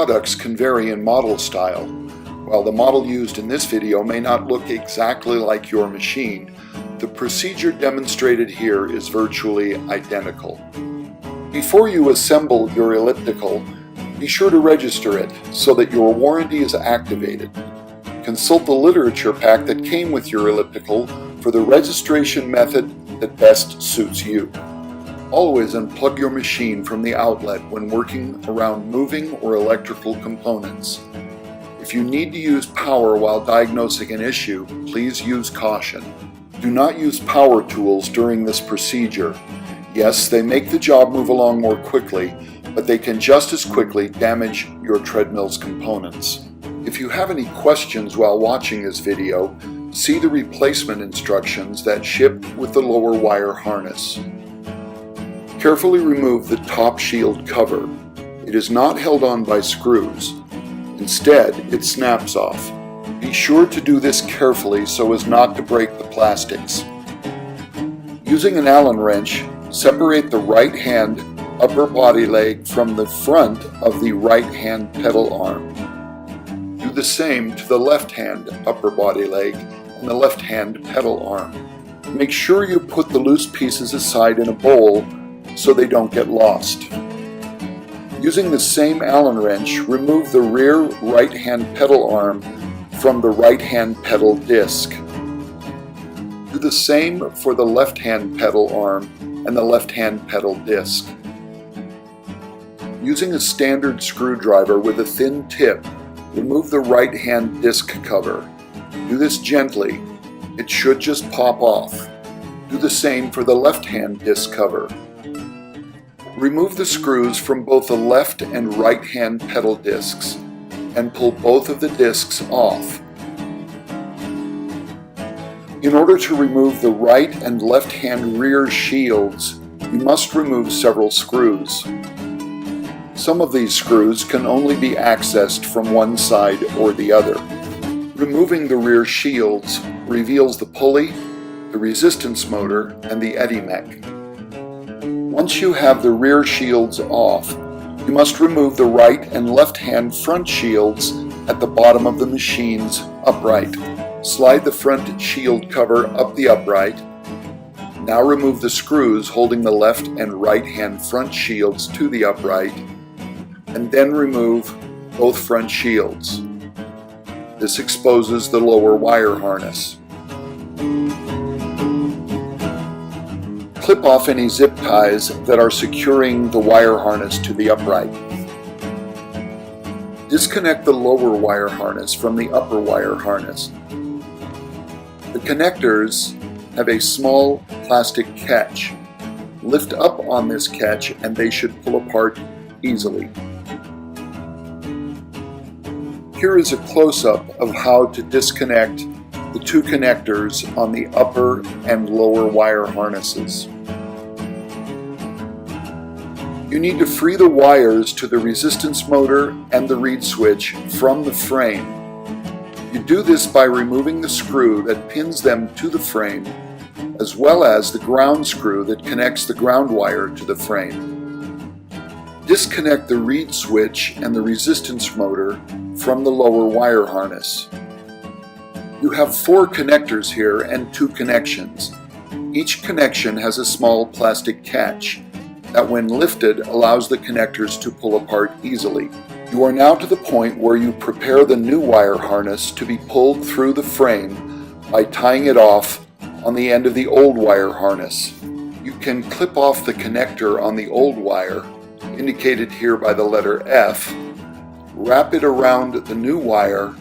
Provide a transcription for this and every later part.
products can vary in model style. While the model used in this video may not look exactly like your machine, the procedure demonstrated here is virtually identical. Before you assemble your elliptical, be sure to register it so that your warranty is activated. Consult the literature pack that came with your elliptical for the registration method that best suits you. Always unplug your machine from the outlet when working around moving or electrical components. If you need to use power while diagnosing an issue, please use caution. Do not use power tools during this procedure. Yes, they make the job move along more quickly, but they can just as quickly damage your treadmill's components. If you have any questions while watching this video, see the replacement instructions that ship with the lower wire harness. Carefully remove the top shield cover. It is not held on by screws. Instead, it snaps off. Be sure to do this carefully so as not to break the plastics. Using an Allen wrench, separate the right hand upper body leg from the front of the right hand pedal arm. Do the same to the left hand upper body leg and the left hand pedal arm. Make sure you put the loose pieces aside in a bowl so they don't get lost. Using the same Allen wrench, remove the rear right hand pedal arm from the right hand pedal disc. Do the same for the left hand pedal arm and the left hand pedal disc. Using a standard screwdriver with a thin tip, remove the right hand disc cover. Do this gently. It should just pop off. Do the same for the left hand disc cover. Remove the screws from both the left and right hand pedal discs and pull both of the discs off. In order to remove the right and left hand rear shields, you must remove several screws. Some of these screws can only be accessed from one side or the other. Removing the rear shields reveals the pulley, the resistance motor, and the eddy mech. Once you have the rear shields off, you must remove the right and left hand front shields at the bottom of the machine's upright. Slide the front shield cover up the upright. Now remove the screws holding the left and right hand front shields to the upright, and then remove both front shields. This exposes the lower wire harness. Clip off any zip ties that are securing the wire harness to the upright. Disconnect the lower wire harness from the upper wire harness. The connectors have a small plastic catch. Lift up on this catch and they should pull apart easily. Here is a close-up of how to disconnect the two connectors on the upper and lower wire harnesses. You need to free the wires to the resistance motor and the reed switch from the frame. You do this by removing the screw that pins them to the frame, as well as the ground screw that connects the ground wire to the frame. Disconnect the reed switch and the resistance motor from the lower wire harness. You have 4 connectors here and 2 connections. Each connection has a small plastic catch that, when lifted, allows the connectors to pull apart easily. You are now to the point where you prepare the new wire harness to be pulled through the frame by tying it off on the end of the old wire harness. You can clip off the connector on the old wire, indicated here by the letter F, wrap it around the new wire,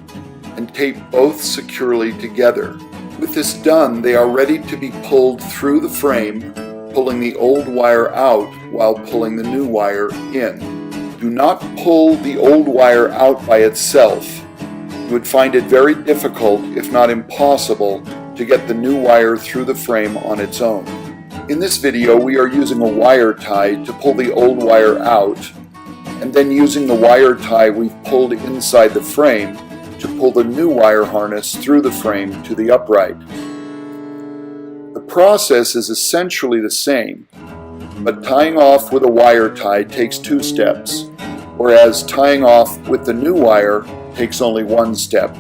and tape both securely together. With this done, they are ready to be pulled through the frame, pulling the old wire out while pulling the new wire in. Do not pull the old wire out by itself. You would find it very difficult, if not impossible, to get the new wire through the frame on its own. In this video, we are using a wire tie to pull the old wire out, and then using the wire tie we've pulled inside the frame to pull the new wire harness through the frame to the upright. The process is essentially the same, but tying off with a wire tie takes 2 steps, whereas tying off with the new wire takes only one step.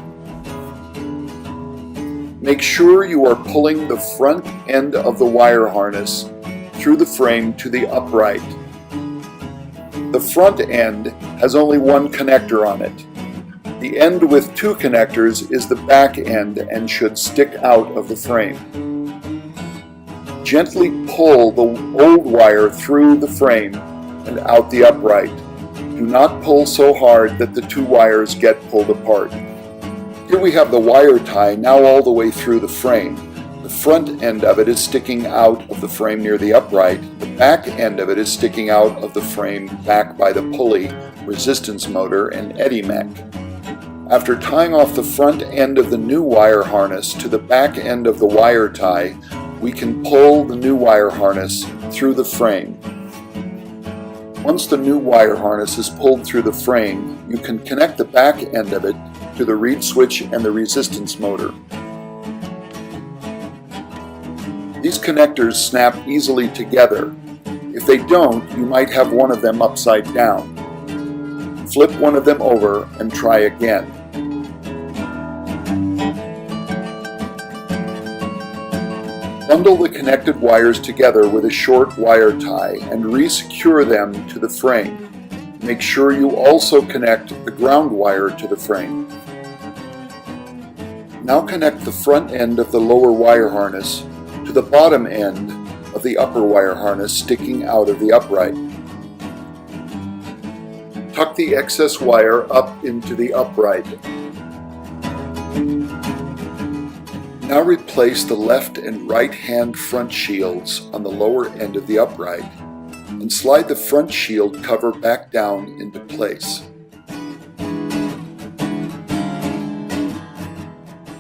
Make sure you are pulling the front end of the wire harness through the frame to the upright. The front end has only one connector on it. The end with two connectors is the back end and should stick out of the frame. Gently pull the old wire through the frame and out the upright. Do not pull so hard that the two wires get pulled apart. Here we have the wire tie now all the way through the frame. The front end of it is sticking out of the frame near the upright. The back end of it is sticking out of the frame back by the pulley, resistance motor, and eddy mech. After tying off the front end of the new wire harness to the back end of the wire tie, we can pull the new wire harness through the frame. Once the new wire harness is pulled through the frame, you can connect the back end of it to the reed switch and the resistance motor. These connectors snap easily together. If they don't, you might have one of them upside down. Flip one of them over and try again. Bundle the connected wires together with a short wire tie and re-secure them to the frame. Make sure you also connect the ground wire to the frame. Now connect the front end of the lower wire harness to the bottom end of the upper wire harness sticking out of the upright. Tuck the excess wire up into the upright. Now replace the left and right hand front shields on the lower end of the upright and slide the front shield cover back down into place.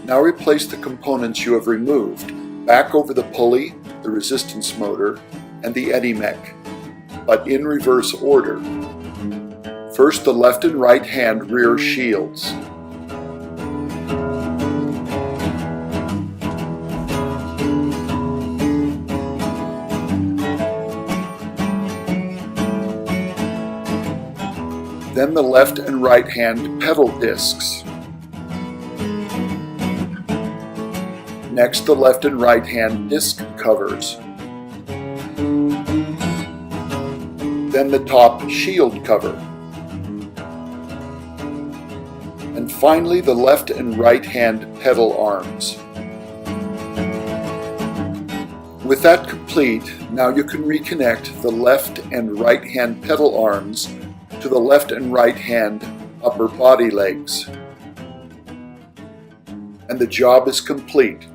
Now replace the components you have removed back over the pulley, the resistance motor, and the eddy mech, but in reverse order. First the left and right hand rear shields. Then the left and right hand pedal discs. Next, the left and right hand disc covers. Then the top shield cover. And finally, the left and right hand pedal arms. With that complete, now you can reconnect the left and right hand pedal arms to the left and right hand upper body legs. And the job is complete.